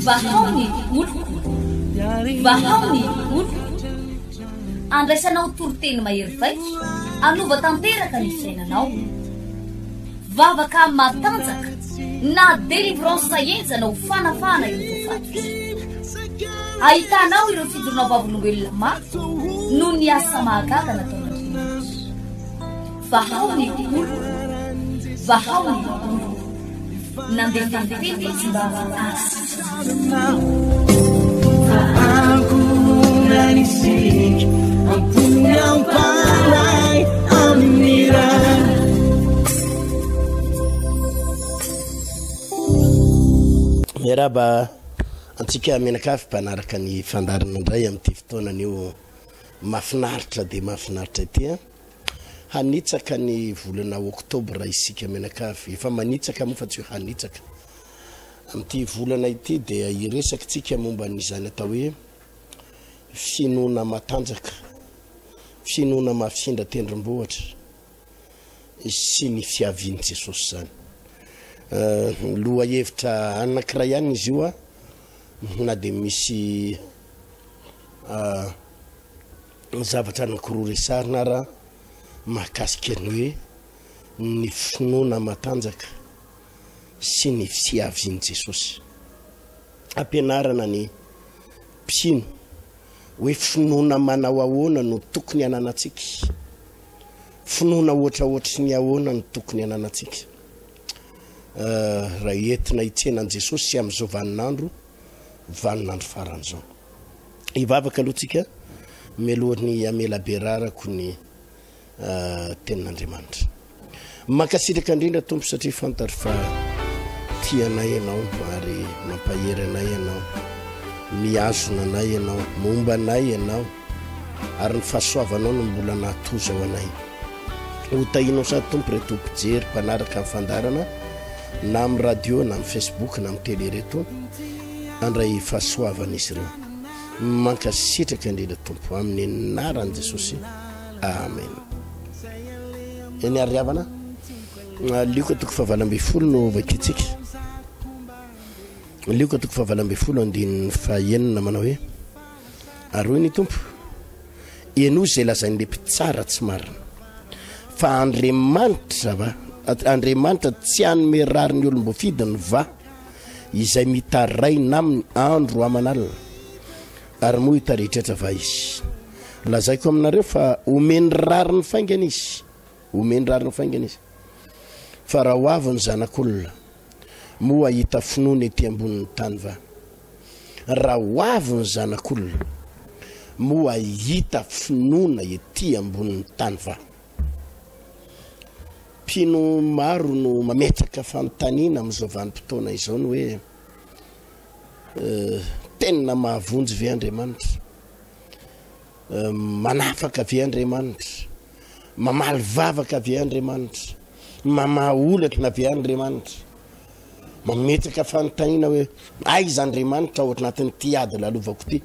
Vahaony oloko vahaony oloko andraisanao toroteny mahery vaiko anova tanteraka ny fiainanao vavaka matanjaka na délivrance enjana ho fanafana ireo fatotra ahitanao ireo fidorona vavolombelona maro no ny asa mahagaga nataon'Andriamanitra vahaony oloko vahaony oloko nandeha tantety tsy mba asa Meraba antsika menakafy mpanaraka ny fandarana indray amin'ity fotoanan'io mahafinaritra dia mahafinaritra ity hanitsaka ny volana oktobra isika menakafy efa manitsaka moa fa tsy hanitsaka amin'ity volana ity dia iresaka tsika momba n'izany atao hoe finoana matanjaka finoana mafindra tendrombohatra sy ny fiavian'i Jesosy zany loha hevitra anankiray ihany izy io na dia misy zavatra anankiroa resarina raha mahakasika ny hoe ny finoana matanjaka sy ny fiavian'i Jesosy ampianarana ny mpino hoe finoana manao ahoana no tokony hananantsika finoana ohatraohatry ny ahoana no tokony hananantsika raha entina hitsenan' Jesosy sy amin'izao vaninandro faran'izao hivavaka aloha tsika mialohan'ny amelaberarako ny tenin'Andriamanitra mankasitraka indrindra tompo satria fantatra fa tianay ianao ary mampahery anay ianao miazona anay ianao momba anay ianao ary ny fahasoavanao no mbola nahatoza ho anay hotahinao sady tompo reto mpijery mpanaraka amin'ny fandarana na amin'ny radio na amin'ny Facebook na amin'ny télé reto andray fahasoavana izy ireo mankasitraka indrindra tompo amin'ny anaran'i Jesosy amen eny ariavana lioka toko fahavalambin'ny folo no vakitsika lioka toko fahavalambin'ny folo andininy fahaenina manao hoe ary hoy ny tompo eno zay lazainy le mpitsara tsy marina fa Andriamanitra tsy hanome rary ny olombofidiny va izay mitaraina amin'ny andro aman'alina ary moa hitaritratra va izy lazaiko aminareo fa omeny rary ny faingana izy omeny rary ny faingana izy fa raha ho avy ny zanak'olona moa hita finoana ety ambonin'ny tany va raha ho avy ny zanak'olona moa hita finoana ety ambonin'ny tany va mpino maro no mametraka fanontaniana amin'izao vanim-potoana izao no hoe tena mahavonjy ve Andriamanitra manafaka ve Andriamanitra mamaly vavaka ve Andriamanitra mamaolatra ve Andriamanitra mametraka fanontaniana hoe aiza Andriamanitra ao anatin'ny tiady lalovako ty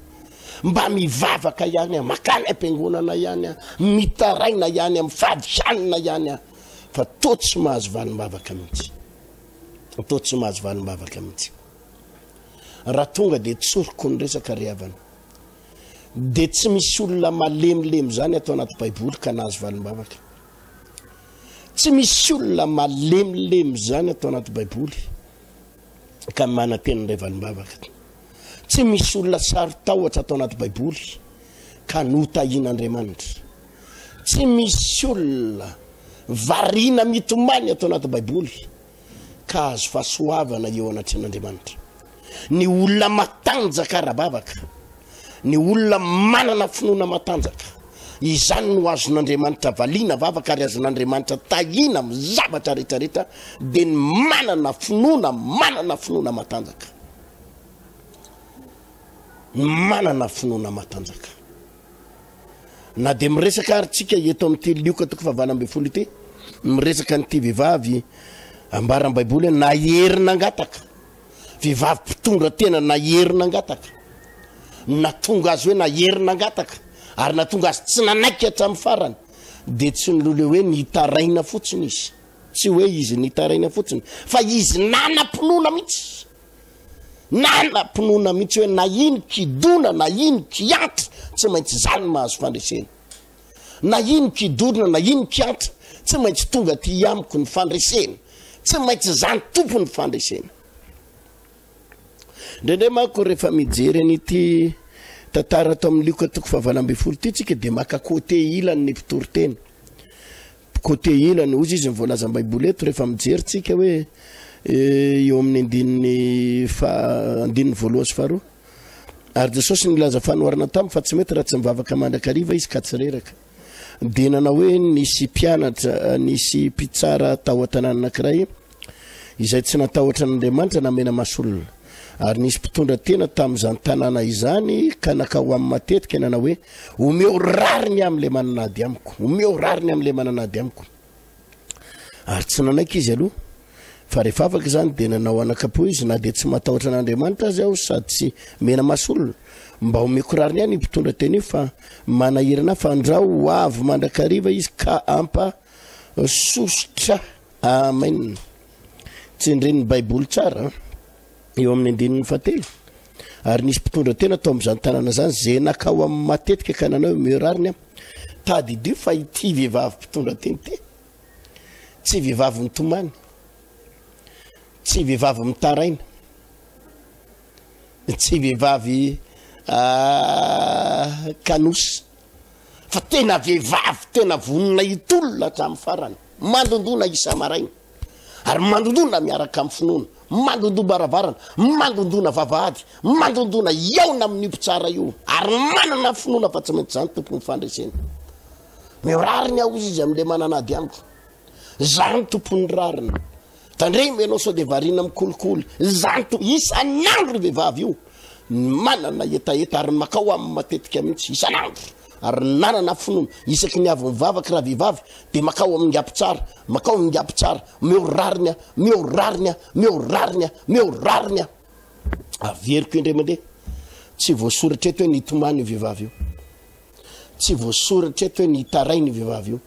mba mivavaka ihany makany am-piangonana ihany mitaraina ihany mifadisanina ihany fa toa tsy mahazo valim-bavaka mihitsy toa tsy mahazo valim-bavaka mihitsy raha tonga dia tsoroko ny resaka riavana dia tsy misy olona malemilemy zany atao anaty baiboly ka nahazo valim-bavaka tsy misy olona malemilemy zany atao anaty baiboly ka manantena indray valim-bavaka tsy misy olona sarotahotra atao anaty baiboly ka notahian'Andriamanitra tsy misy olona varina mitomany atao anaty baiboly ka azo fahasoavana eo anatren'Andriamanitra ny olona matanjaka ara-bavaka ny olona manana finoana matanjaka izany no azon'Andriamanitra valiana vavaka ary azon'Andriamanitra tahina amin'ny zavatra rehetrarehetra dia ny manana finoana matanjaka manana finoana matanjaka na dia miresaka ary tsika eto amin'ity lioka toko fahavalambin'ny folo ity miresaka nyity vehivavy ambaran'ny baiboly na herina angataka vehivavy mpitondra tena na herina angataka natonga azy hoe na herina angataka ary natonga azy tsy nanaiky hatramin'ny farany dia tsy nilole hoe nitaraina fotsiny izy tsy hoe izy nitaraina fotsiny fa izy nanam-pinoana mihitsy nanam-pinoana mihitsy hoe na iny kidona na iny kiantra tsy maintsy zany mahazo fandresena na iny kidorona na iny kiantra tsy maintsy tonga ty amiko ny fandresena tsy maintsy zany tompo ny fandresena ndrendray manko rehefa mijery an'ity tantara to amin'ny lioka toko fahavalambefolo ty tsika de maka côté ilany ny mpitoroteny côté ilany ozy izy nyvoalaza baiboly eto rehefa mijery tsika hoe eo amin'ny andininy voalohany sy faharoa ary Jesosy nilaza fanoharana tamy fa tsy mety raha tsy mivavaka mandrakariva izy ka tsy reraka dinana hoe nisy mpianatra nisy mpitsara tao an-tanàna anankiray izay tsy natahotra n'Andriamanitra namena masolona ary nisy mpitondra tena tamin'izany tanàna izany ka nakao amin'ny matetika nana hoe omeo rariny amin'le mananady amiko omeo rariny amin'le mananady amiko ary tsy nanaiky izy aloha fa rehefa afaka zany de nanao anakapo izy na de tsy matahotra n'Andriamanitra azy aho sady tsy mena masolona mba omeko rariny ihany mpitondra teny io fa manahirana fa andrao ho avy mandrakariva izy ka ampa sosotra amen tsendren'ny baiboly tsara eo amin'ny andininy fatelo ary nisy mpitondra tena tao amin'izany tanàna zany zay nakao amin'ny matetika ka nanao omeo rariny tady dio fa ity vehivavy mpitondra teny te tsy vehivavy mitomany tsy vehivavy mitaraina tsy vehivavy kanosy fa tena vehivavy tena vonona itolona hatramin'ny farany mandondona isa maraina ary mandondona miaraka amin'ny finoana mandondona baravarana mandondona vavahady mandondona iaona amin'ny mpitsara io ary manana finoana fa tsy maintsy zany tompony fandresena meo rariny aho izy amin'le mananady amiko zany tompony rariny tandremy ianao sao de varina mikolikoly zany isan'andro vehivavy io manana etaeta ary makao amin'ny matetika mihitsy isan'andro ary nanana finoana isaky ny avy mivavaka raha vehivavy de makao amin'ny ngapitsara makao amin'ny ngapitsara meo rariny meo rariny meo rariny meo rariny averiko indray mandeha tsy voasoratra eto hoe nitomany io vehivavy io tsy voasoratra eto hoe nitarainy vehivavy io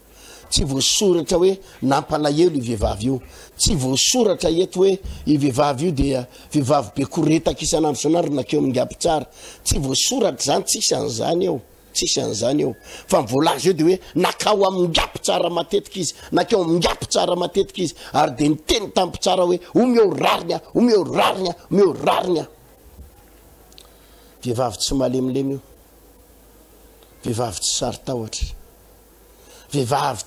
tsy voasoratra hoe nampalahelo i vehivavy io tsy voasoratra eto hoe i vehivavy io dia vehivavy be koretaka isan'andro san'andro nakeo amin'ny ngapitsara tsy voasoratra zany tsisy an'izany eo tsisy an'izany eo fa mivolaza eo de hoe nakao amin'ny ngapitsara matetika izy nakeo amin'ny ngapitsara matetika izy ary de niteny tampitsara hoe omeo rariny omeo rariny omeo rariny vehivavy tsy malemilemy io vehivavy tsy saritahotra vehivavy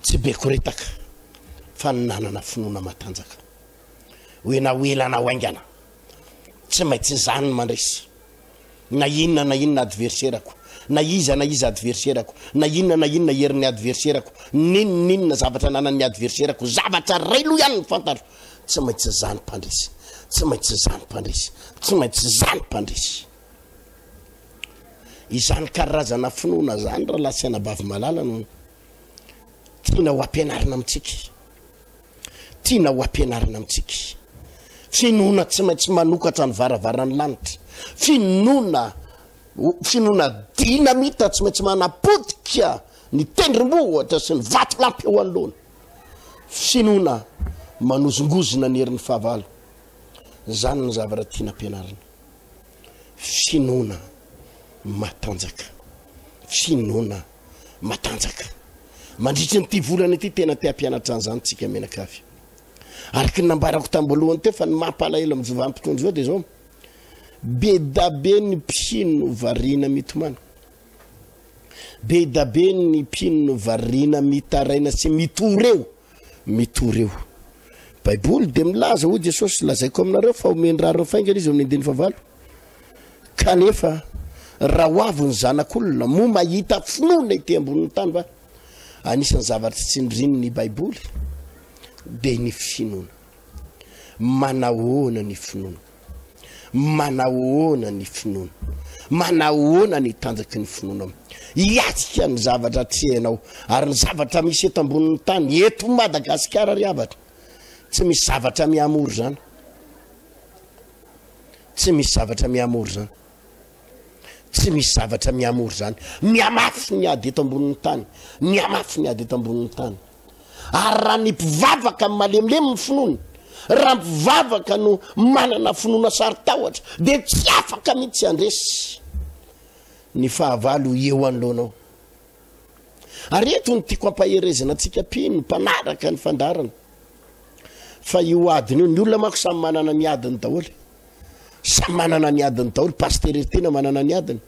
tsy be koretaka fa nanana finoana matanjaka hoe na hoelana hoaingana tsy maintsy zany mandresy na inona adversairako na iza adversairako na inona herin'ny adversairako ninona zavatra nanan'ny adversairako zavatra ray lo ihany ny fantaro tsy maintsy zany mpandresy tsy maintsy zany mpandresy tsy maintsy zany mpandresy izany karazana finoana zany raha lasiana bavy malala no tiana ho ampianarina amitsika tiana ho ampianarina amitsika finoana tsy maintsy manokatra ny varavarany lanitra finoana dinamita tsy maintsy manapotika ny tendrombohatra sy ny vato lampy eo anoloana finoana manozongozona ny herin'ny fahavalo zany ny zavatra tiana ampianarina finoana matanjaka finoana matanjaka mandritry nyty volana ity tena te ampianatra an'izany tsika menakavy araky ny nambarako tamboalohany teo fa ny mampalahelo amin'ny jovan'mpitondro zao de zao be dabe ny mpino variana mitomana be dabe ny mpino variana mitaraina sy mitoreo baiboly de milaza ho Jesosy lazaiko aminareo fa omeny raha reo faingana izy amin'ny andiny favalo kanefa raha ho avy ny zanak'olona mo mahita finoana ity ambonin'ny tany va anisan'ny zavatra tsy niriny ny baiboly de ny finoana manahoana ny finoana manahoana ny finoana manahoana ny tanjaky ny finoana iatsika ny zavatra tsy hainao ary ny zavatra misy eto ambonin'ny tany eto Madagasikara ry avatra tsy misy zavatra miamory zany tsy misy zavatra miamory zany tsy misy zavatra miamory zany miamafy ny ady eto ambonin'ny tany miamafy ny ady eto ambonin'ny tany ary raha ny mpivavaka amin'ny malemilemy ny finoana, raha mpivavaka no manana finoana saritahotra dia tsy afaka mihitsy andresy ny fahavalo eo anoloanao. Ary eto ny tiako ampaherezana antsika pino mpanaraka ny fandarana fa io adiny io, ny olona manko samy manana ny adiny daholo, samy manana ny adiny daholo. Pasteur tena manana ny adiny,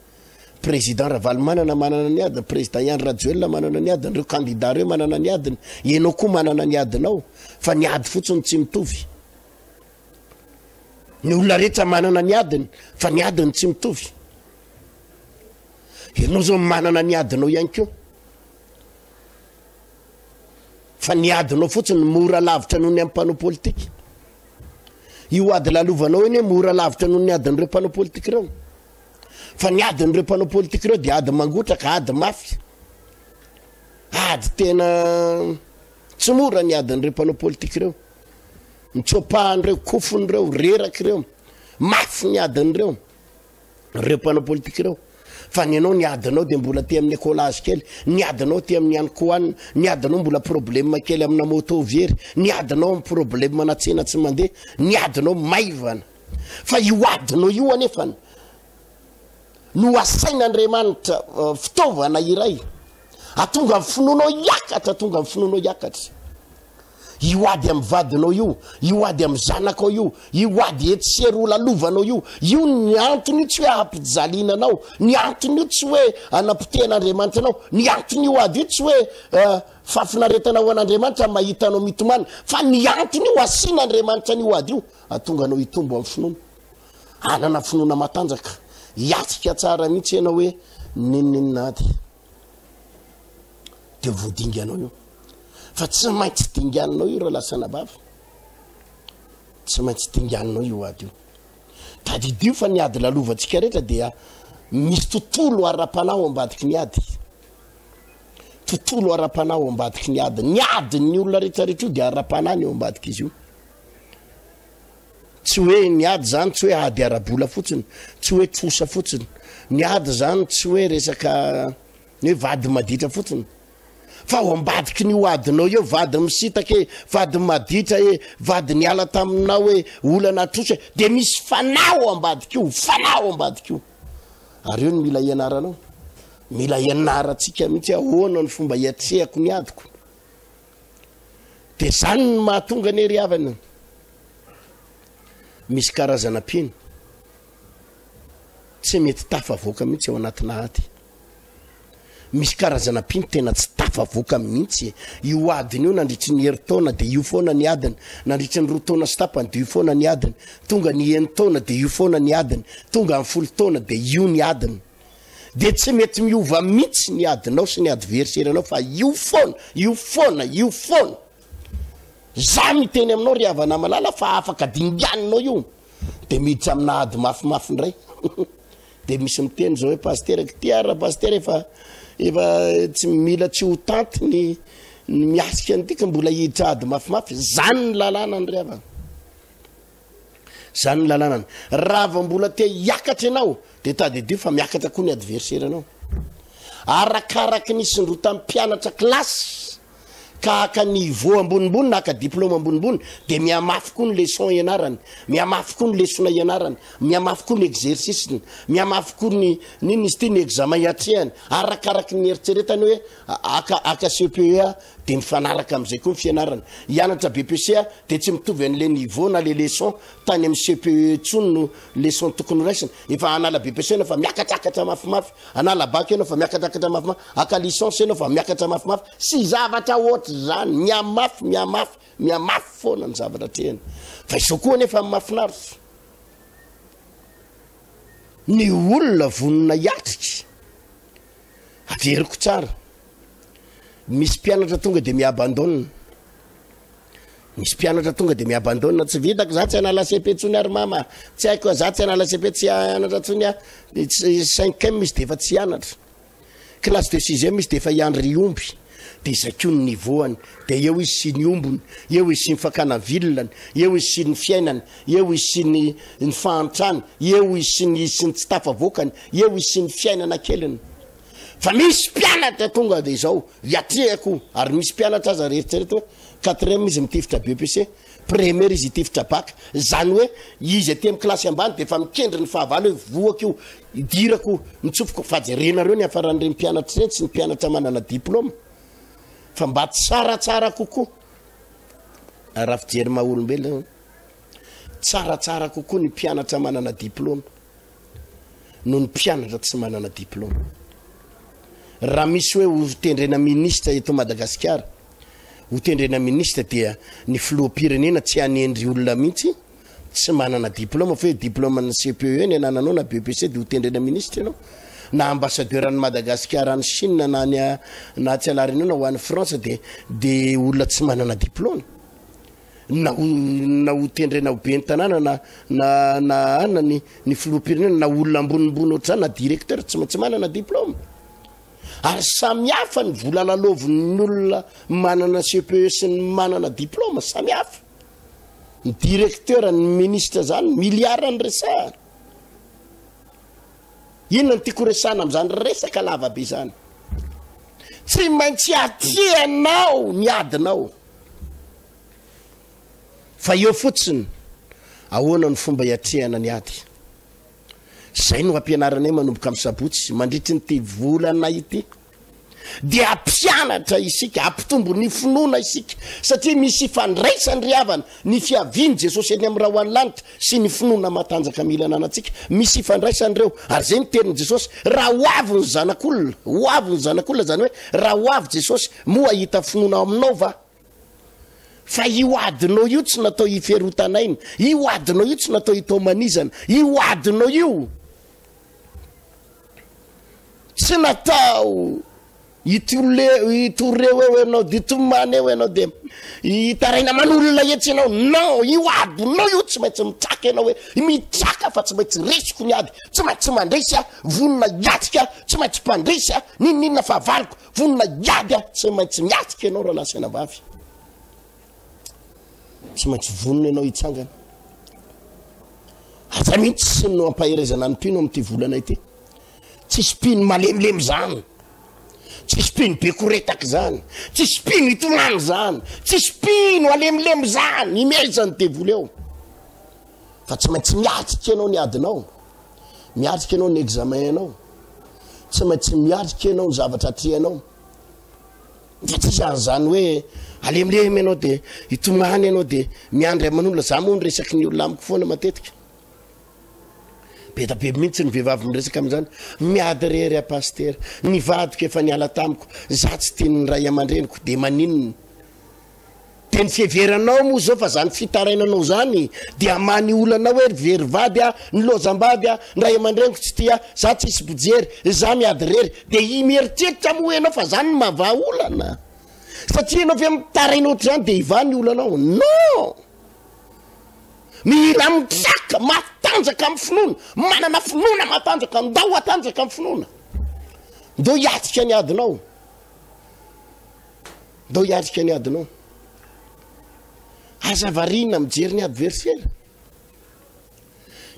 président Ravalo manana ny adiny, président Ian Rajoelina manana ny adiny, reo candidat reo manana ny adiny, ianao koa manana ny adinao, fa ny ady fotsiny tsy mitovy. Ny olona rehetra manana ny adiny fa ny adiny tsy mitovy. Ianao zao manana ny adinao ihany koa, fa ny adinao fotsiny mora lavitra noho ny ampanao politika. Io ady lalovanao eny mora lavitra noho ny adin'ireo mpanao politika reo, fa ny adin'ireo mpanao politika reo dia ady mangotraka, ady mafy, ady tena tsy mora ny adin'ireo mpanao politika reo. Mitsopahan'ireo, kofon'ireo, rerak'ireo, mafy ny adin'ireo reo mpanao politika reo. Fa ny anao ny adinao dia mbola te amin'ny écolage kely, ny adinao te amin'ny anikoanina, ny adinao mbola problème kely amina moto very, ny adinao amin'ny problème na tsena tsy mandeha, ny adinao maivana. Fa io adinao io anefany no asain'Andriamanitra fitaovana iray atonga amin'ny finoanao hiakatra, atonga amin'ny finoanao hiakatra. Io ady amin'ny vadinao io ady amin'ny zanakao io ady etsery ho lalovanao io ny antony tsy hoe ampijaliananao, ny antony io tsy hoe anapitehan'Andriamanitra anao, ny antony io ady io tsy hoe fafinaretana ho an'Andriamanitra mahitanao mitomany, fa ny antony io asian'Andriamanitra n'io ady io atonga anao hitombo amin'ny finoana, anana finoana matanjaka, hiatrika tsara mihitsy ianao hoe ninninina ady dia voadinganao io. Fa tsy maintsy dingananao io raha lasana bava, tsy maintsy dingananao io ady io. Tadidio fa ny ady lalovantsika rehetra dia misy tontolo ara-panahy ambadiky ny ady, tontolo ara-panahy ambadiky ny ady. Ny ady ny olona rehetrarehetra io dia ara-panahy eo ambadiky izy io. Tsy hoe ny ady zany tsy hoe ady ara-bola fotsiny, tsy hoe trosa fotsiny. Ny ady zany tsy hoe resaka hoe vady maditra fotsiny, fa ao ambadiky ny adinao eo vady misitaka, vady maditra, vady niala taminao hoe olana trosa, dia misy fanao ambadiky io, fanao ambadiky io. Ary io ny mila ianaranao, mila ianarantsika mihitsy ahoana ny fomba hiatrehako ny adiko. Dia zany ny mahatonga ny hery havana. Misy karazana pino tsy mety tafavoaka mihitsy ao anatina ady. Misy karazana pino tena tsy tafavoaka mihitsy. Io adiny io nandritry ny herintaona dia io foana ny adiny, nandritry ny 2 taona sy tapany dia io foana ny adiny, tonga ny 9 taona dia io foana ny adiny, tonga ny 10 taona dia io ny adiny. Dia tsy mety miova mihitsy ny adinao sy ny adversairenao, fa io foana, io foana, io foana. Za miteny aminao ry havana malala fa afaka dingananao io dia miditra amina ady mafimafy ndray. Dia misy miteny zao hoe pasteur tiara pasteur efa tsy mila tsy ho tanty ny miasika an'tika mbola hiditra ady mafimafy. Zany ny lalàna ny ry havana, zany ny lalànany. Raha vao mbola te hiakatra ianao dia tadidio fa miakatra koa ny adversairenao. Arakaraky ny sindro tamin'ny mpianatra kilasy ka haka niveau ambonimbony na haka diplôme ambonimbony dia miamafy koa ny leçon ianarany, miamafy koa ny leçona ianarany, miamafy koa ny exercice-ny, miamafy koa ny nini izy ty ny examen iatrehany. Arakaraky ny eritseretany hoe aka CPEA dia mifanaraka amin'izay koa ny fianarany. Hianatra BPCA dia tsy mitovy an'le niveau na le leçon tany amin'ny CPE tsony no leçon tokony raisina. Efa anala BPCA enao fa miakatakatra mafimafy, anala bac enao fa miakatakatra mafimafy, aka licence enao fa miakatra mafimafy, sy zavatra ohatry zany. Miamafy foana ny zavatra trehany. Fa izao koa nefa mafinaritra ny olona vonona hiatrika averiko tsara. Misy mpianatra tonga dia miabandonna, misy mpianatra tonga dia miabandonna. Tsy vitako za tsy anala CP tsony ary mama, tsy haiko za tsy anala CP tsy anatra tsony 5e izy dia efa tsy anatra, classe de 6e izy dia efa iandry riomby. Dia zakio ny niveauany, dia eo izy sy ny ombony, eo izy sy ny fakana vilany, eo izy sy ny fiainany, eo izy sy ny fahantrany, eo izy sy ny tsy tafavokany, eo izy sy ny fiainana keliny. fa misy mpianatra tonga de zao iatriako ary misy mpianatra aza reheritreretra hoe 4e izy mitifitra BEPC première izy itifitra bac zany hoe izy aty amin'ny klasy ambany de fa mikendry ny fahavalo hoe voako io idirako mitsofoko fajerenareo ny afaran'ireny mpianatra ireny tsy ny mpianatra manana diplôma fa mba tsaratsara kokoa raha fijery maha olombelona tsaratsara kokoa ny mpianatra manana diplôma no ny mpianatra tsy manana diplôma. Raha misy hoe ho tendrena ministra eto Madagasikara ho tendrena ministra dia ny filoham-pirenena tsy hanendry olona mihitsy tsy manana diplôma fa hoe diplôma ny CPE ny anananao na BEPC de ho tendrena ministra ianao na ambassadeur any Madagasikara any Chine na tsy alarinao ho any France de olona tsy manana diplôma na ho tendrena ho be ny tanàna na ana ny filoham-pirenena na olona ambonimbony ohatrany na directeur tsy manana diplôma. Ary samy hafa ny vola lalaovin'ny olona manana CPE sy ny manana diplôma samy hafa. Ny directeur ny ministre zany miliara ny resahana. Inona ny tiako resahana amin'izany resaka lavabe zany. Tsy maintsy atianao ny adinao. Fa eo fotsiny ahoana ny fomba hiatrehana ny ady. Zay no ampianaranay manomboka amin'ny sabotsy mandritry ny ty volana ity dia ampianatra isika ampitombo ny finoana isika satria misy fandraisany ry havana ny fiaviany Jesosy eny amin'ny raha lanitra sy ny finoana matanjaka mila ananantsika misy fandraisany reo ary zay miteriny Jesosy raha hoavy ny zanak'olona zany hoe raha hoavy Jesosy moa hita finoana aminao va fa io adinao io tsy natao hiferotanaina io adinao io tsy natao hitomanizana io adinao io tsy natao itoreo eo ianao de tomany eo ianao de hitaraina manolona etsy ianao non io adinao io tsy maintsy mitsaka ianao hoe mitsaka fa tsy maintsy resiko ny ady tsy maintsy mandresy a vonona iatrika tsy maintsy mpandresy a ninona fa valiko vonona iady a tsy maintsy miatrika ianao raha lasa anavavy tsy maintsy vonona ianao hitsangana aza mihitsy sy no ampaherezana ny mpino amin'ity volana ity tsisy mpino malemilemy zany tsisy mpino be koretaka zany tsisy mpino hitonany zany tsisy mpino alemilemy zany imezany devoly eo fa tsy maintsy miatrika ianao ny adinao miatrika ianao ny examen ianao tsy maintsy miatrika ianao ny zavatra atrehanao fa tsisy zany hoe alemilemy ianao de hitomany ianao de miandry aman'olona za moa ny resaky ny olona amiko foana matetika betabe mihitsy ny vehivavy miresaka amin'izany miady rery a paster ny vadiko efa niala tamiko za tsy tiany ray aman-dreniko de maninona de ny fiheveranao moa zao fa zany fitarainanao zany de amany olana hoe very vady a ny lozam-bady a ny ray aman-dreniko tsy tia za tsisy bojery za miady rery de imeritreritra moa ianao fa zany mava olana satria ianao ve mitaraina ohatr' zany de ivany olanao non mila mitsaka matanjaka amin'ny finoana manana finoana matanjaka ndao atanjaka amin'ny finoana ndao hiatrika ny adinao ndao hiatrika ny adinao aza varina mijery ny adversaire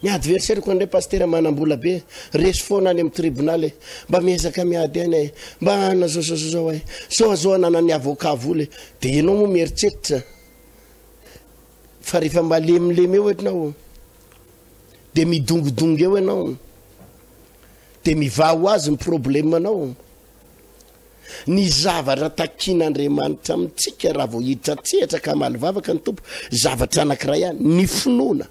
ny adversaire ko ndray paster manambola be resy foana any amin'ny tribonaly mba miezaka miady any mba nazao ay zao anana ny avocat voly de ianao moa mieritreritra fa rehefa malemilemy eo ianao de midongodongo eo ianao de mivaho azy ny problème anao ny zavatra takin'Andriamanitra amitsika raha vao hiditra tsehatra ka malivavaka ny tompo zavatra anankiray any ny finoana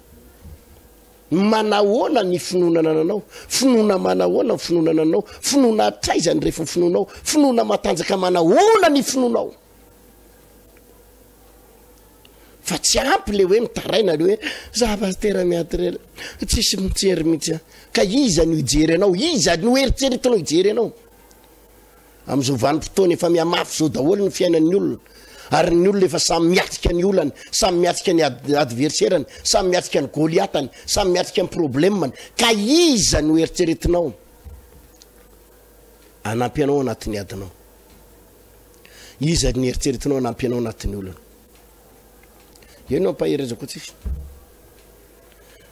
manahoana ny finoana nananao finoana manahoana ny finoana nanao finoana atraizany rehefa finoanao finoana matanjaka manahoana ny finoanao fa tsy ampy le hoe mitaraina le hoe za pastera miatrela tsisy mitsery mihitsy ka iza ny hijery anao iza ny eritreretinao hijery anao am'izao vanim-potoana efa miamafy zao daholo ny fiainan'ny olona ary ny olona efa samy miatrika ny olany samy miatrika ny adversairany samy miatrika ny goliatany samy miatrika ny problemany ka iza ny eritreretinao anampy anao anatin'ny adinao iza ny eritreretinao anampy anao anatin'ny olana eno ampaherezako tsisy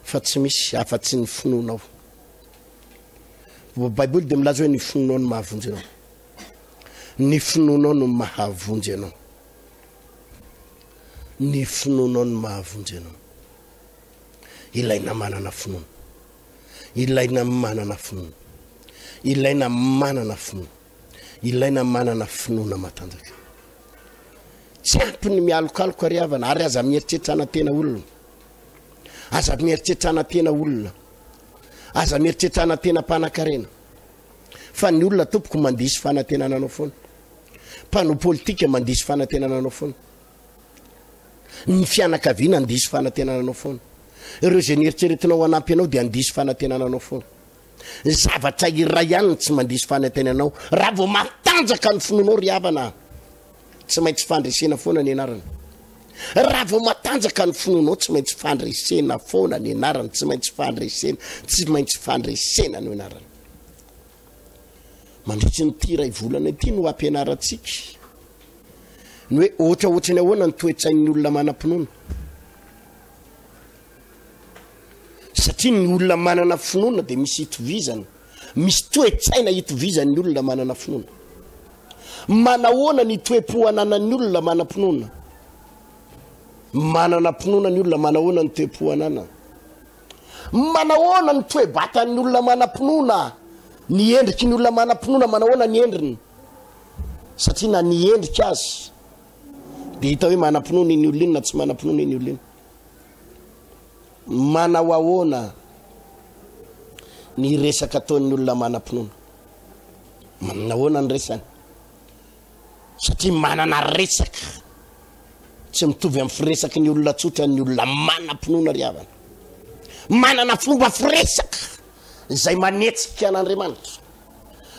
fa tsy misy afa-tsy ny finoanao baiboly de milaza hoe ny finoanao ny mahavonjy anao ny finoanao no mahavonjy anao, ny finoanao no mahavonjy anao. Ilaina manana finoana, ilaina manana finoana, ilaina manana finoana, ilaina manana finoana matanjaka. Tsy ampy ny mialokaloka ary havana, ary aza mieritrertrana tena olona, aza mieritrertrana tena olona, aza mieritrertrana tena mpanan-karena, fa ny olona tompoko mandisy fanantenana anao foana, mpano politika mandisy fanantenana anao foana, ny fianakaviana andisy fanantenana anao foana, ireo zay nieritreretinao anampy anao dia andisy fanantenana anao foana. Zavatra iray ihany tsy mandisy fanantenanao, raha vao matanjaka ny finoanao ry havana, tsy maintsy fandresena foana ny anarany. Raha vao matanjaka ny finoanao tsy maintsy fandresena foana ny anarany, tsy maintsy fandresena, tsy maintsy fandresena ny anarany. Mandritry ny ty ray volana ity no ampianarantsika ny hoe ohatraohatry ny ahoana ny toe-tsain'ny olona manam-pinoana. Satria ny olona manana finoana dia misy hitovizana, misy toe-tsaina hitovizany ny olona manana finoana. Manahoana ny toe-po ananan'ny olona manam-pinoana? Manana finoana ny olona, manahoana ny toe-po anana? Manahoana ny toe-batan'ny olona manam-pinoana? Ny endriky ny olona manam-pinoana manahoana ny endriny? Satria na ny endrika azy dia hita hoe manam-pinoana iny olona iny na tsy manam-pinoana iny olona iny. Manao ahoana ny resaka ataon'ny olona manam-pinoana? Manahoana ny resany? Satria manana resaka tsy mitovy amin'ny firesaky ny olona tsotra ny olona manam-pinoana ry havana. Manana fomba firesaka izay manetsika an'Andriamanitra,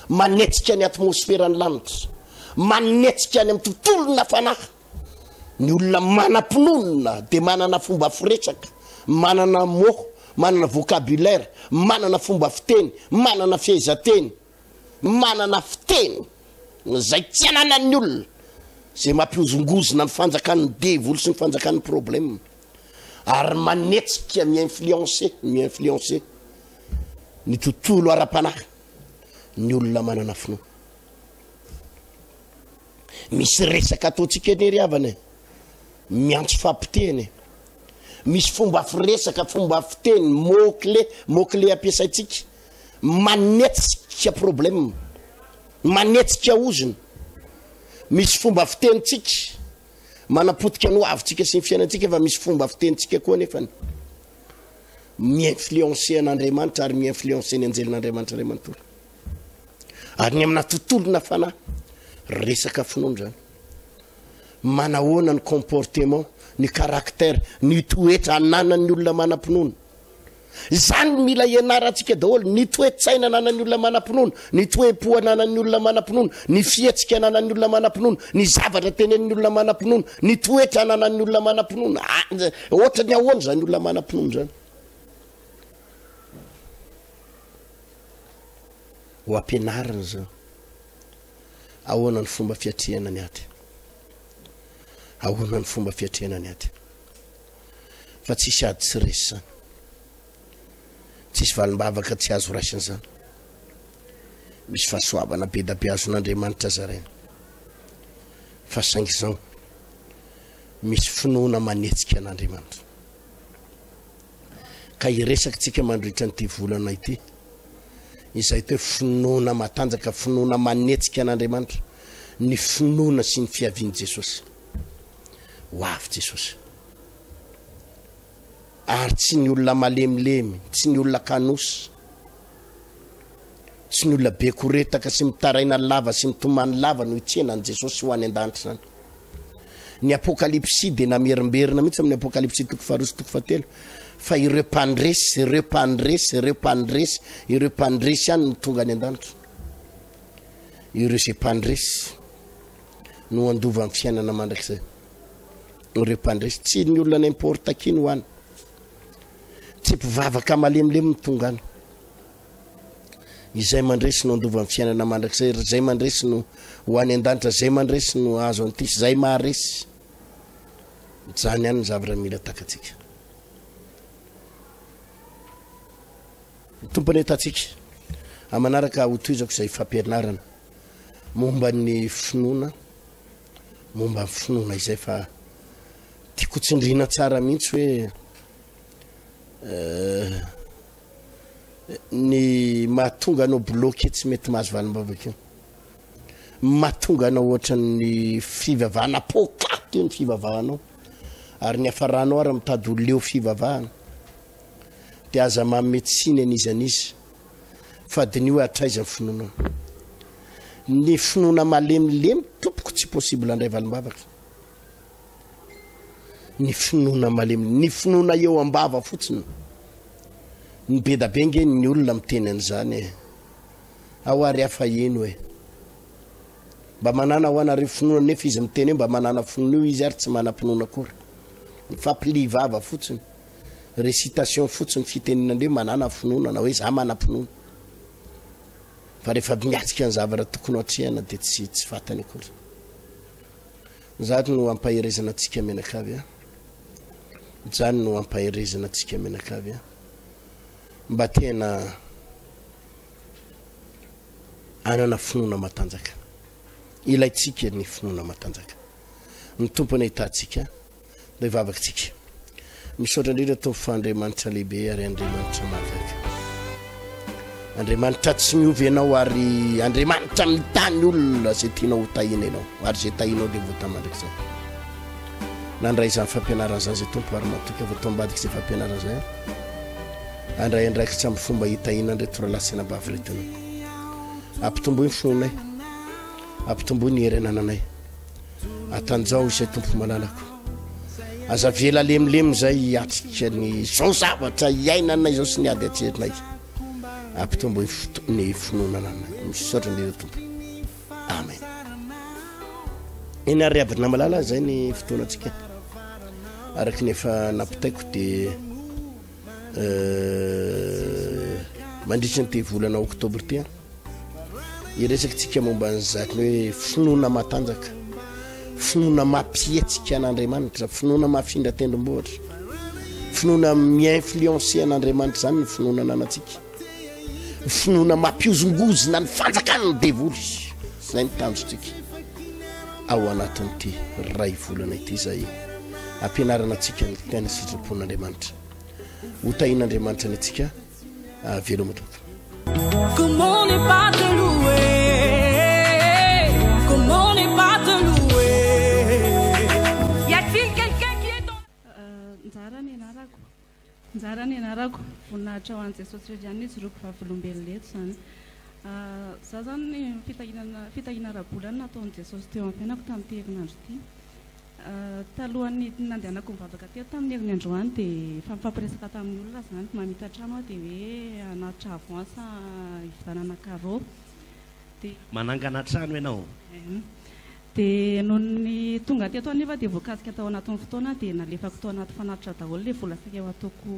manetsika ny atmosferany lanitra, manetsika ny amin'ny tontolona fanahy. Ny olona manam-pinoana dia manana fomba firesaka, manana mots, manana vocabulaire, manana fomba fiteny, manana fehezanteny, manana fiteny izay tsy ananan'ny olona, izay mampiozongozona ny fanjakan'ny devoly sy ny fanjakan'ny problème, ary manetsika mi-influencer ny tontolo ara-panahy ny olona manana finoana. Misy resaka ataontsika eny ry havana, miantso fampiteny, misy fomba firesaka, fomba fiteny, mot-clé ampiasaitsika manetsika problème, manetsika ozony. Misy fomba fitenitsika manapotika ny hoavitsika sy ny fiainantsika, fa misy fomba fitenitsika koa nefany mi-influencer an'Andriamanitra ary mi-influencer ny anjelin'Andriamanitra ray manontolo. Ary ny amina tontolona fanahy resaka finoana zany. Manahoana ny comportement, ny caractère, ny toetra ananan'ny olona manam-pinoana. Zany mila ianarantsika daholo, ny toe-tsaina ananan'ny olona manam-pinoana, ny toe-po ananan'ny olona manam-pinoana, ny fihetsika ananan'ny olona manam-pinoana, ny zavatra tenen'ny olona manam-pinoana, ny toetra ananan'ny olona manam-pinoana. Ohatra ny ahoana zany olona manam-pinoana zany? Ho ampianarana zao, ahoana ny fomba fiatrehana ny aty, ahoana ny fomba fiatrehana ny aty, fa tsisy ady tsy resy zany, tsisy valim-bavaka tsy azo raisiny zany. Misy fahasoavana be da be azon'Andriamanitra zaraina, fa saingy zao misy finoana manetsika an'Andriamanitra. Ka iresaka tsika mandritra n'ity volana ity izay toe finoana matanjaka, finoana manetsika an'Andriamanitra, ny finoana sy ny fiavian'i Jesosy. Ho avy Jesosy, ary tsy ny olona malemilemy, tsy ny olona kanosy, tsy ny olona be koretaka sy mitaraina lava sy mitomany lava no hitsenan'i Jesosy ho any an-danitra zany. Ny apokalipsy dia namerimberina mihitsy amin'ny apokalipsy 4:7, fa ireo mpandresy ihany no tonga any an-danitra. Ireo zay mpandresy no andova amin'ny fiainana mandrakizay. Ireo mpandresy, tsy ny olona n'importe qui no any, tsy mpivavaka malemilemy ny tonga any. Izay mandresy no andova amin'ny fiainana mandrakizay, zay mandresy no ho any an-danitra, zay mandresy no azo antisy, zay maharesy. Zany ihany ny zavatra mila takatsika. Tompony hitantsika amanaraka ho toizako izay fampianarana momba ny finoana momba finoana izay fa tiako tsindrina tsara mihitsy hoe ny mahatonga anao bloqué tsy mety mahazo valim-bavaka mahatonga anao ohatran'ny fivavahana pokaty io ny fivavahanao ary ny afaranao ary mitady leo fivavahana dia aza mametsiny an'izy an'izy fa diny hoe atraiza finoana ny finoana malemilemy tompoko tsy possible andray valim-bavaka ny finoana malemy ny finoana eo ambava fotsiny ny be da be nge ny olona miteny an'izany ao ary hafa eno hoe mba manana ho anareo finoana nefa izy miteny hoe mba manana finoana io izy ary tsy manam-pinoana akory fampili vava fotsiny récitation fotsiny fiteninandreo manana finoana na hoe za manam-pinoana fa rehefa miatsika ny zavatra tokony hatrehana dia tsy fatany akory zany no ampaherezana antsika menakavy zany no ampaherezana antsika menakavy mba tena anana finoana matanjaka ilaitsika ny finoana matanjaka ny tompony hitantsika dia vavakantsika misaotra indrindra tompo fa Andriamanitra lehibe ary Andriamanitra mahagaga Andriamanitra tsy miovy ianao ary Andriamanitra mitany olona zay tianao ho tahina ianao ary zay tahinao dia voatamandraikizay nandray izany fampianarana zany zay tompo ary matoky voatoambadika izay fampianarana zay andray andraikitra amin'ny fomba hitahina ndray toralasina baviretina ampitomboy ny fononay ampitomboy ny herenananay atanjao izay tompo malalako aza vela lemilemy zay atrika ny zao zavatra iainanay zao sy ny ady atserinay ampitomboy ny finoanananay misaotra indrindra tompo amen eny ary abina malala zay ny fotoanantsika araky ny efa nampitaiko dia mandritra ny te volana oktobra ty iresaky tsika momba nyzakiny hoe finoana matanjaka finoana mampietsika an'Andriamanitra finoana mahafindra tendrombohatra finoana mi-influencer an'Andriamanitra zany ny finoana ananatsika finoana mampiozongozina ny fanjakany ny devoly zay ny tanjotsika ao anatin'ity ray volana ity zay ampianarana atsika ny tena sitrapon'Andriamanitra ho tahin'Andriamanitra ny atsika velomotoka Comment ne pas te louer? Comment ne pas te louer? Y a-t-il quelqu'un qui est dans Nzarany anarako voninahitra ho an'i Jesosy Kristiany zoroako vavolombelona eto zany za zany fitahina rabolana nataon'i Jesosy teo amin'ny fiainako tamin'ity herinandro ity talohan'ny nandehanako mivavaka teo tamin'ny herin'ny androany dia fampiresaka tamin'ny olona zany mamita trano aho dia hoe anatitra avance hividanana carreau dia manangana trano ianao dia noho ny tonga teto anefa dia voakasika tao anatin'ny fotoana dia nalefako tao anaty fanatitra daholo ilay vola saika eo ataoko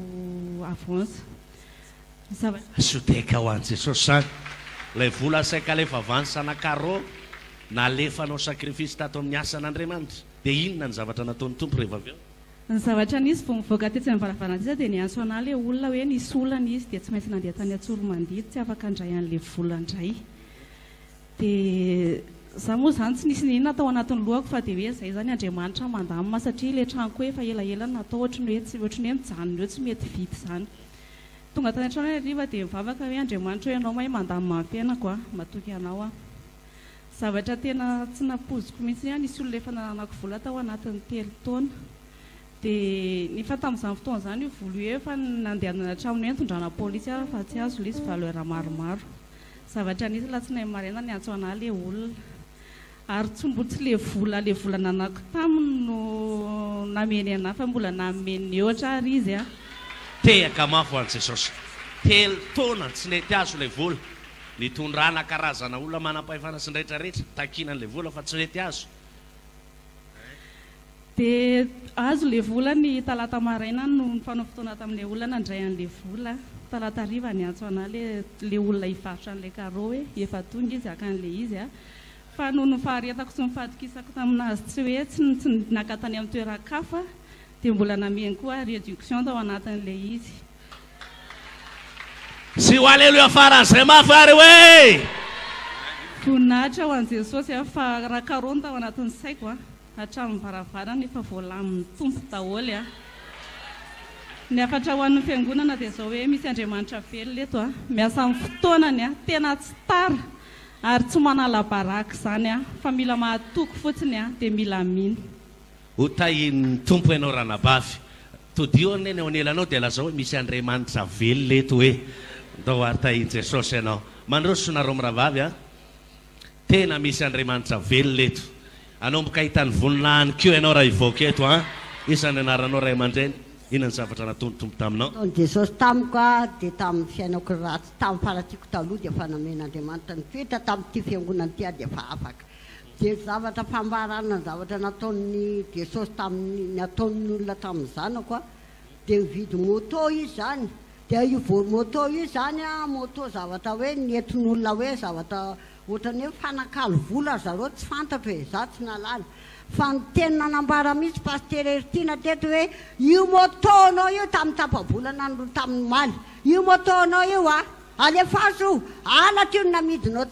avance soteka ho an'i Jesosy zany ilay vola saika alefa avance ana carreau nalefanao sacrifice tato amin'ny asan'Andriamanitra dia inona ny zavatra nataon'ny tompo rehefa avy eo ny zavatra nisy vo mivoaka tetsy amin'ny varavarantsika dia niantso anahy ilay olona hoe nisy olana izy dia tsy maintsy nandeha tany Antsoromandidy tsy afaka handray an'ilay vola indray dia za moa zany tsy nisy ninona tao anatin'ny lohako fa dia hoe zay zany Andriamanitra mandamina satria ilay tranoko efa elaela natao ohatrany hoe mijanona eo tsy mety vity zany tonga tany an-trano ariva dia mivavaka hoe Andriamanitra hoe ianao mahay mandamina amin'ny fiainako matoky anao zavatra tena tsy napoziko mihitsy nisy olona efa nananako vola tao anatin'ny 3 taona dia nefa tamin'izany fotoana zany io vola io efa nandehanana hatraminy hoe tondrana polisy fa tsy azo ilay izy valeur maromaro zavatra nisy latsinainy maraina ny antso anahy ilay olona ary tsombotsy le vola nanako taminy no nameny anahy fa mbola nameny ohatra ary izy tehaka mafo an'i Jesosy 3 taona tsy nety azo ilay vola nitondrana karazana olona manam-pahefana sy nrehetrarehetra takinan'ilay vola fa tsy nety azo dia azo le vola ny talata maraina no nifanao fotoana tamin'ilay olona nandray an'ilay vola talata ariva ny antso anahy le olona hivarotra an'ilay carreau hoe efa tonga izy akan'ilay izy fa noho ny faharetako sy nifahatokisako taminazy tsy hoe tsy nakatany amin'ny toeran-kafa dia mbola nameny koa réduction tao anatin'ilay izy sy ho aleluia faran'izay mafy ary hoe voninahitra ho an' Jesosy fa raha karonta ao anatin'ny saiko hatramin'ny varavarana efa voalamin'ny tompo daholo ny afatra ho an'ny fiangonana dia zao hoe misy Andriamanitra velona eto miasa amin'ny fotoanany tena tsy tara ary tsy manala baraka zany fa mila mahatoko fotsiny dia mila miny ho tahin'ny tompo ianao ranabavy todio neny ao anelanao dia lazao hoe misy Andriamanitra velona eto hoe ndao ary tahin'i Jesosy ianao mandroso nareo miravavy tena misy Andriamanitra velona eto anomboka hitany voninahiny keo ianao raha ivoaka eto isany anaranao ray aman-dreny inona ny zavatra nataony tompo taminao Jesosy tamiko dia tamin'ny fiainako ratsy tamin'ny faratiako taloha dia fanamen'Andriamanitra ny toetra tamin'ity fiangonana ity dia fa afaka dia zavatra fambarana ny zavatra nataon'ny Jesosy tamin'ny nataon'ny olona tamin'ny zanako dia mividy moto izy zany dia io moto io zany moto zavatra hoe nentin'olona hoe zavatra ohatrany hoe fanakalo vola zareo tsy fantatro hoe za tsy nalala fa ny tena nanambara mihitsy paster Ertina teto hoe io motonao io tamin'ny tapabolana tamin'ny maly io motonao io alefaso ala tio namidinao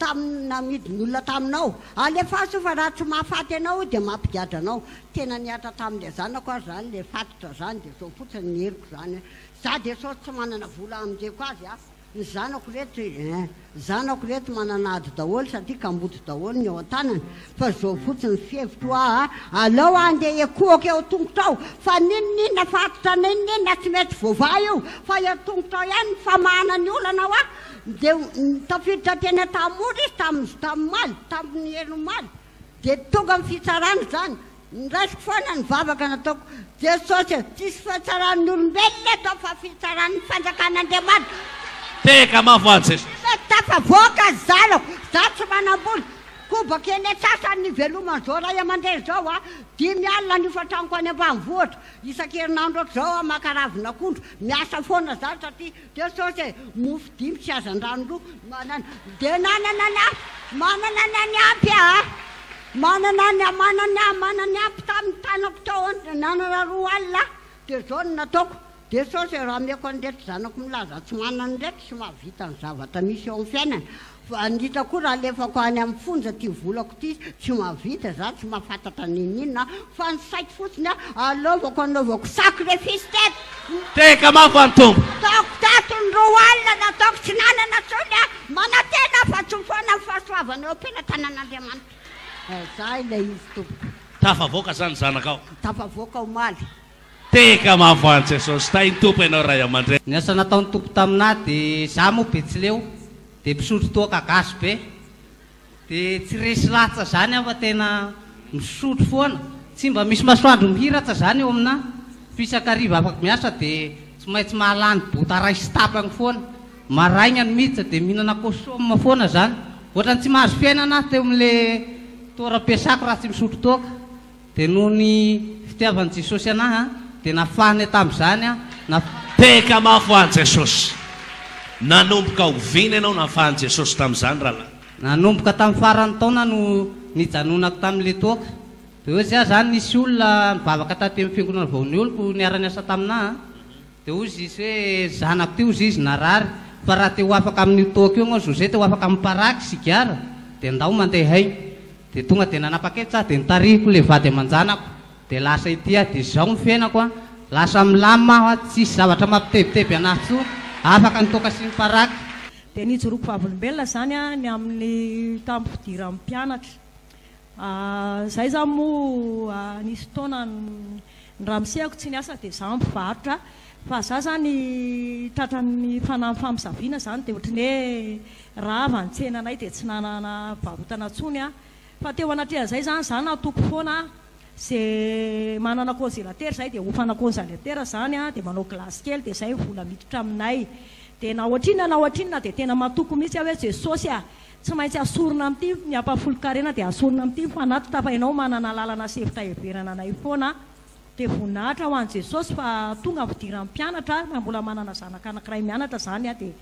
namidin'olona taminao alefaso fa raha tsy mahafaty anao dia mampigadra anao tena niatra tamin'ilay zanako azy zany le fatitra zany dia zao fotsiny ny heriko zany za dia sao tsy manana vola aminjeko azy ny zanako reto manana ady daholo satria kamboto daholo ny ao an-tanany fa zao fotsiny fihevitro alao andeha ekoaka eo tongotrao fa ninonina fatitra ninonina tsy mety voava io fa eo tongotrao ihany famahana ny olana dia tafiditra tena tamory izy tamin'ny maly tamin'ny helomaly dia tonga amin'ny fitsarana zany ndraisiko foana ny vavaka nataoko Jesosy tsisy fitsarany olombelona eto fa fitsarany fanjakan'Andriamanitra teka mafo any Jesosy tafavoaka zanako za tsy manam-bola kobaka eny sasany ny velomany zao raha aman-dreny zao 5 alina ny fatranoko any ambanivohitra isan-kerinandro zao makaravina akondro miasa foana zany satria Jesosy mofo 5 tsy azan-drano dia manana ny ampy manana ny ampy tamin'ny tanako tao nanana 2 alina dia zao no nataoko Jesosy raha meko an'reto zanako milaza tsy manana reto sy mahavita ny zavatra misy eo amin'ny fiainana fa andritra koa raha alefako any amin'ny fonja ty volako ty tsy mahavita za tsy mahafantatra ninina fa ny saiko fotsiny anaovako sacrifice teto teka mafo any tompo taoko tato ny 2 alina nataoko tsy nanana tsony manatena fa tsy foana ny fahasoavana eo ampela tanan'Andriamanitra za ilay izy tompo tafavoaka zany zanakao tafavoaka ao maly teka mafo any Jesosy tahin'ny tompo ianao ray aman-dreny ny asa nataon'ny tompo taminahy dia za moa betsileo dia mpisotro toaka gasy be dia tsy resy latsa zany fa tena misotro foana tsy mba misy masoandro mihiratsa zany eo aminahy fisakariva afaka miasa dia tsy maintsy mahalany bota ray sy tapany foana maraigna ny miditra dia mihinana kosoma foana zany ohatrany tsy mahazo fiainana teo amin'le toeram-piasako raha tsy misotro toaka dia noho ny fitiavan'i Jesosy anahy dia nafahany tamin'izany teka mafo any Jesosy nanomboka ovina ianao nafahany Jesosy tamin'izany raha nanomboka tamin'ny farany taona no nijanonako tamin'le toaka dia ozy zany nisy olona mivavaka taty amin'ny fiangonana vao ny oloko niara-ny asa taminahy dia ozy izy hoe zanako ty ozy izy narary fa raha te ho afaka amin'ny toaka io ao José te ho afaka amin'ny paraky sigara dia ndao mandeha hay dia tonga dia nanapa-kevitra dia nitarihiko le vady aman-janako dia lasa ity dia zao ny fiainako lasa milama tsisy zavatra mampitebiteby anahy tso afaka nitoaka sy ny paraky dia nijoroako vavolombelona zany ny amin'ny tamin'ny fidiran'ny mpianatra zay za moa nisy taona ny ramosehako tsy niasa dia za mpivarotra fa za zany tratran'ny fanahy famisaviana zany dia ohatrany hoe rava ny tsenanay dia tsy nanana varotana tsony fa teo anatrehan'izay zany za natoko foana zay manana congélateur zay dia hofana congélateur zany dia manao glasy kely dia zay vola miditra aminay dia na ohatrinona dia tena matoko mihitsy hoe Jesosy tsy maintsy asorona amin'ity ny ampafolo-karena dia asorona amin'ity fanatitra fa ianao manana lalana sevitra heverana anay foana dia voninahitra ho an'i Jesosy fa tonga fidiran'ny mpianatra mbola manana zanaka anankiray mianatra zany dia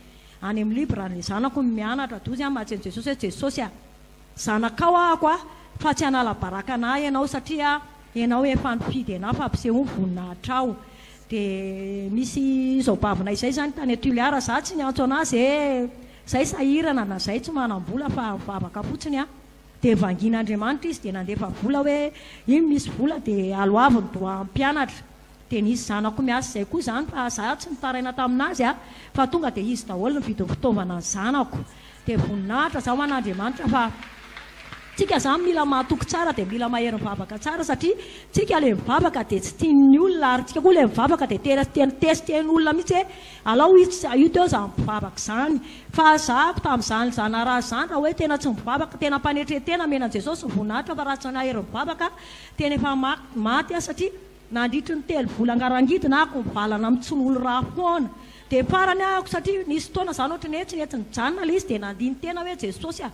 any amin'ny libra ny zanako mianatra dozy mahatsy an'i Jesosy hoe Jesosy zanakao ahako fa tsy hanala baraka anahy ianao satria ianao efa nifidy anahy fa ampiseho ny voninahitra ao dia misy izao bavinay izay zany tany Tuliara za tsy niantso anazy zay sahirana na zay tsy manam-bola fa vavaka fotsiny a dia vangian'andriamanitra izy dia nandefa vola hoe iny misy vola dia aloaviny doa mpianatra dia nisy zanako miasa zay koa zany fa za tsy nitaraina taminazy a fa tonga dia izy daholo ny vidy fitaovana ny zanako dia voninahitra zaho an'andriamanitra fa tsika zany mila mahatoky tsara dia mila mahery mivavaka tsara satria tsika le mivavaka dia tsy tian'ny olona ary tsika koa le mivavaka dia tesiten'ny olona mihitsy hoe alao io teo za mivavaka zany fa zahako tamin'izany zanaraha zany raha hoe tena tsy mivavaka tena mpanetretena menan jesosy ny voninahitra fa raha tsy nahery mivavaka tena efa maty a satria nandritry ny telo volangarangidina ako mivalana mitson'olo raha foana dia farany ahako satria nisy fotoana zany ohatra ny hoe tsy nety nijanona le izy dia nandiny tena hoe jesosy a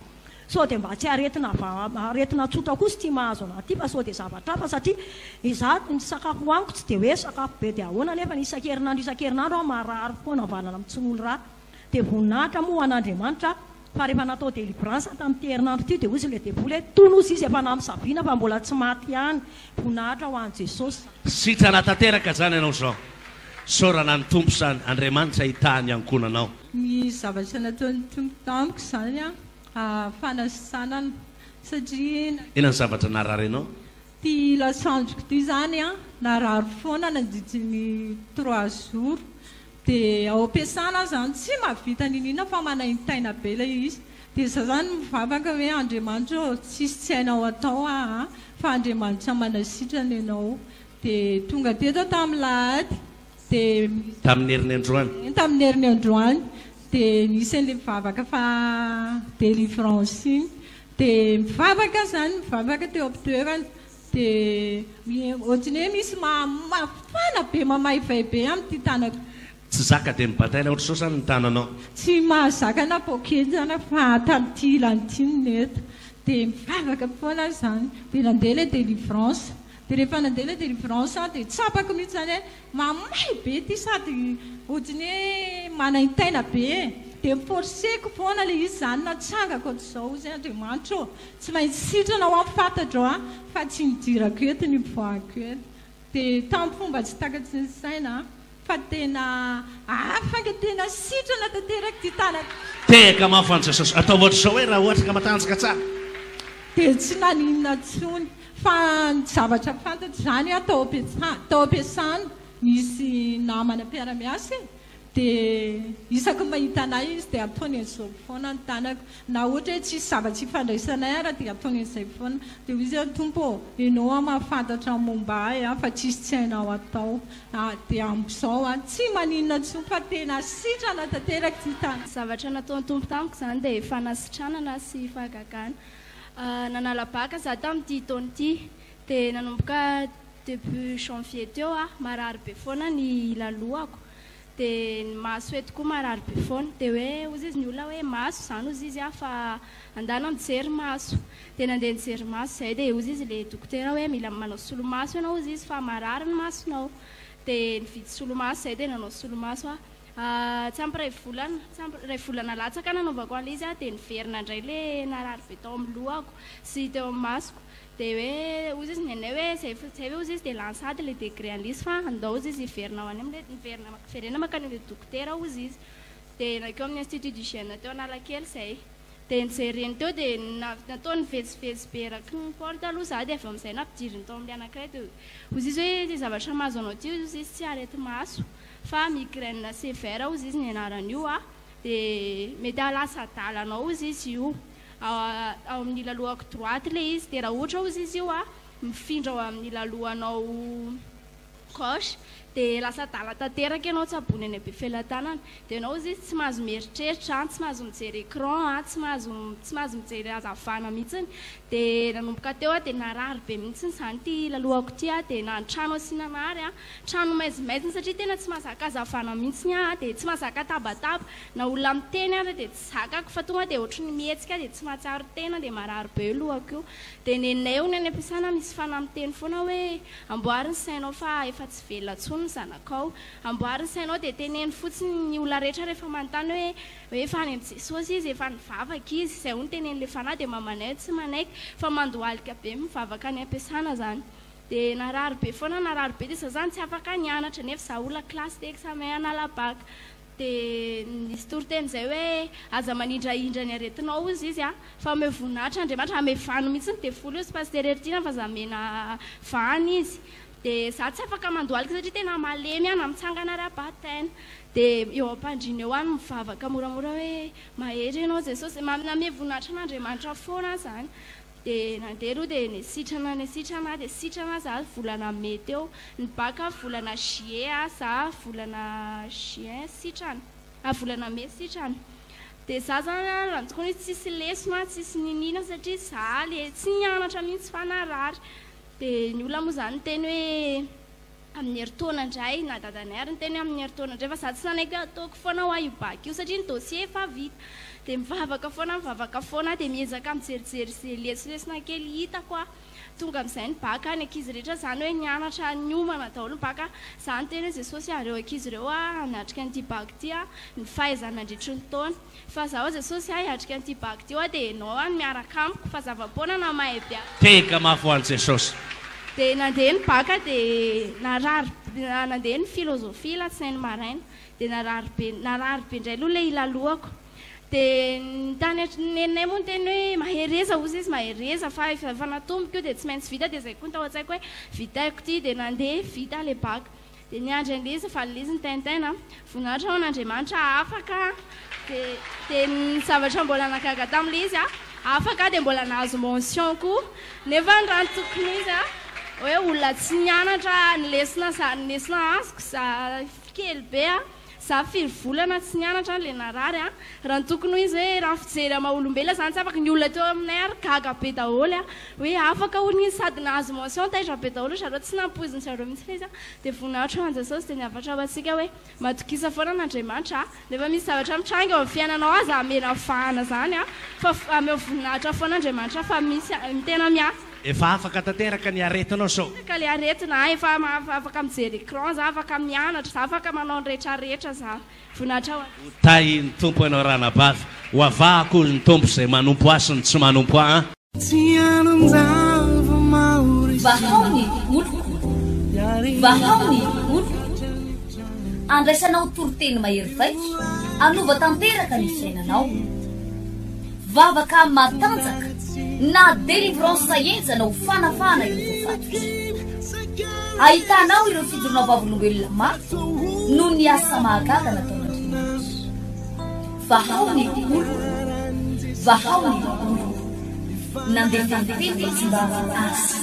so dia mba tsy aretina tsotra koa sy tia mahazo anaty fa so dia zavatra fa satria izaho ny sakafo hoaniko tsy dia hoe sakafo be dia ahoana nefa ny isan-kerinandro aho marary foana valana mitson'olo raha dia voninahitra moa an'andriamanitra fa rehefa natao délivrance tamin'ity herinandro ty dia ozy le devoly hoe tono izy efa namisaviana fa mbola tsy maty ihany voninahitra ho an'i jesosy sitra natateraka zany ianao zao saorana ny tompo zany andriamanitra hitahany ankonanao ny zavatra nataon'ny tompo tamiko zany a fanasanana satria inany zavatra nararenao ty lasandroko ty zany a narary foana nandidiny 3 jours dia ao ampiasana zany tsy mahavita ninina fa manaintaina be ilay izy dia za zany mivavaka hoe andriamanitra tsisy tsy hainao atao fa andriamanitra manasitrana ianao dia tonga teto tamin'ny lahady dia tamin'ny herin'ny androany tamin'ny herin'ny androany dia nisy an'ilay mivavaka fa délivrance iny dia mivavaka zany mivavaka teo am-toerana dia ohatrany hoe misy mafana be mamaivay be amin'ity tanako tsy zaka dia mibataina ohatra sao zany ny tananao tsy mahazaka na pokety zany fa tamin'ity ilanyity neta dia mivavaka foana zany dia nandeha ilay délivrance dia rehefa nandeha ilay délivrance dia tsapako mihitsy zany hoe mamay be ty sady ohatrany hoe manaintaina be dia miforceko foana ilay izy zany natsangako ohatr'izao izy andriamanitra tsy maintsy sitrana ho amfantatro fa tsy nidirako eto ny mivoako eto dia tamin'ny fomba tsy takatsy ny saina fa tena afaka tena sitrana tanteraka ty tanako teka mafany jesosy atao ohatr'izao hoe raha ohatra ka matanjaka tsara dia tsy naninona tsony fa ny zavatra fantatro zany tao ampiasana misy namana mpiara-miasa dia isako mahita anay izy dia ataony an'izao foana ny tanako na ohatra hoe tsisy zavatsy ifandraisanay ara dia ataony an'izay foana dia izy hoe tompo ianao mahafantatra momba ahy fa tsisy tsy hainao atao dia amin'izao tsy maninona tsony fa tena sitrana tanteraka ty tana zavatra nataon'ny tompo tamiko zany dia fanasitranana sy fahagagana nanalabaka za tamin'ity taona ity dia nanomboka depuis janvier teo marary be foana ny lalohako dia ny maso eto koa marary be foana dia hoe ozy izy ny olona hoe maso zany ozy izy fa andana mijery maso dia nandeha nijery maso zay dia ozy izy le dokotera hoe mila manao solomaso ianao ozy izy fa marary ny masonao dia nividy solomaso zay dia nanao solomaso tsy ampy ray volana latsaka nanaovako an'ilay izy dia niverina indray le narary be tao amin'ny lohako sy teo amin'ny masoko dia hoe ozy izy nenay hoe zay hoe ozy izy dia lansady le degré an'lisy fa andao ozy izy hiverina ho any amin'le makany le dokotera ozy izy dia nakeo amin'ny institut d'hygiène teo Analakely zay dia nijereny teo dia natao nivezivezy be eraky ny porte aloha za dia avy amin'izay nampidiriny tao amin'le anankiray dia ozy izy hoe ty zavatra mahazo anao ty ozy izy tsy arety maso fa migraine sévère ozy izy ny anaran'io dia mety alasa adalanao ozy izy io ao amin'ny lalohako droite le izy dia raha ohatra ozy izy io mifindra ao amin'ny lalohanao gauche dia lasa adala tanteraka ianao tsabony any be felan-tanana dia ianao izy izy tsy mahazo mieritreritra tsy mahazo mijery écran tsy mahazo mijery hazavana mihitsiny dia nanomboka teo dia narary be mihitsiny zany ty lalohako ty dia na ny trano asinanary trano maizimaiziny satria tena tsy mahazaka hazavana mihitsiny dia tsy mahazaka tabataba na olona miteny ary dia tsy zakako fa tonga dia ohatry ny mihetsika dia tsy mahatsaro tena dia marary be lohako io dia nenay eo ny any ampiasana misy fanamiteny foana hoe amboary ny sainao fa efa tsy velona tsony ny zanakao amboary ny sainao dia teneny fotsiny ny olona rehetra rehefa manontany hoe efa any amin'ny jesosy izy efa nivavaka izy izay ho ny teneny le fanahy dia mamanay tsy manaiky fa mandohalika be mivavaka any ampiasana zany dia narary be foana narary be dia za zany tsy afaka nianatra nefa za olona klasy dia examen analabaka dia nisy toriteny zay hoe aza manindraindra ny aretinao izy izy a fa ame voninahitra Andriamanitra ame vano mihitsiny dia folo io sy pastereritiny fa zamena vany izy dia za tsy afaka mandoalika satria tena malemy any mitsangana ra-bataina dia eo ampandrina eo any mivavaka moramora hoe mahery ianao Jesosy name voninahitra an'Andriamanitra foana zany dia nandeha roa dia nisitrana dia sitrana za volana mety eo ny baka volana juillet za volana juin sitrana volana mai sitrana dia za zany rantsokony tsisy lesona tsisy ninina satria za le tsy nianatra mihitsy fanarary dia ny olona moa zany teny hoe amin'ny heritaona indray na dadanay ary ny teny amin'ny heritaona indray fa za tsy nanaiky ataoko foana ho aibaka io satria ny dossier efa vita dia mivavaka foana dia miezaka mijerijery zay lesilesina kely hitako a tonga amin'izay ny baka ny ankizy rehetra zany hoe nianatra niomana daholo ny baka za ny teny hoe Jesosy areo ankizy ireo a natrika an'ity baka ity a ny fahaizana mandritry ny taona fa za ho Jesosy a hiatrika an'ity baka ity a dia ianao a miaraka amiko fa zava-poana na mahay be teka mafy ho an'i Jesosy dia nandeha ny baka dia nandeha ny filozofia latsinainy maraina dia narary be indray aloha le ilalohako dia tany neninay moa ny teny hoe mahereza ozy izy mahereza fa natomboko io dia tsy maintsy vita dia zay koa ny tao an-tsaiko hoe vitaiko ity dia nandeha vita le baka dia niandry an'le izy fa le izy ny taintaina voninahitra ao n'Andriamanitra afaka dia ny zavatra mbola nagaga tam'le izy a afaka dia mbola nahazo mention koa nefa ny raha tokony izy a hoe olona tsy nianatra nylesina azoko za kely be a za firy volana tsy nianatra le narary a raha ny tokony izy hoe raha fijery maha-olombelona zany tsy afaka ny olona teo aminay ary gaga be daholo a hoe afaka hono izy sady nahazo mention taitra be daholo zareo tsy nampoiziny zareo mihitsy le izy a dia voninahitra ho an'i Jesosy dia niavatra atsika hoe matokisa foana n'Andriamanitra nefa misy zavatra mitranga eo amin'ny fiainanao aza amena vahana zany a fa ame voninahitra foan'Andriamanitra fa misy tena miasa efa afaka tanteraka ny aretinao sao ka le aretina efa afaka mijery écran za afaka mianatra za afaka manao ny rehetrarehetra za voninahitra tay ny tompo ianao ranabavy ho avahako ny tompo izay manompo asy ny tsy manompo a vahaony olo andraisanao toroteny mahery vaiko anova tanteraka ny fiainanao vavaka matanjaka na délivrance enjana ho fanafana ireo fatotra ahitanao ireo fijoronao vavolombelona mafy no ny asa mahagaga nataon'Andriamanitra vahaony olo nandeha tantety tsy mba asa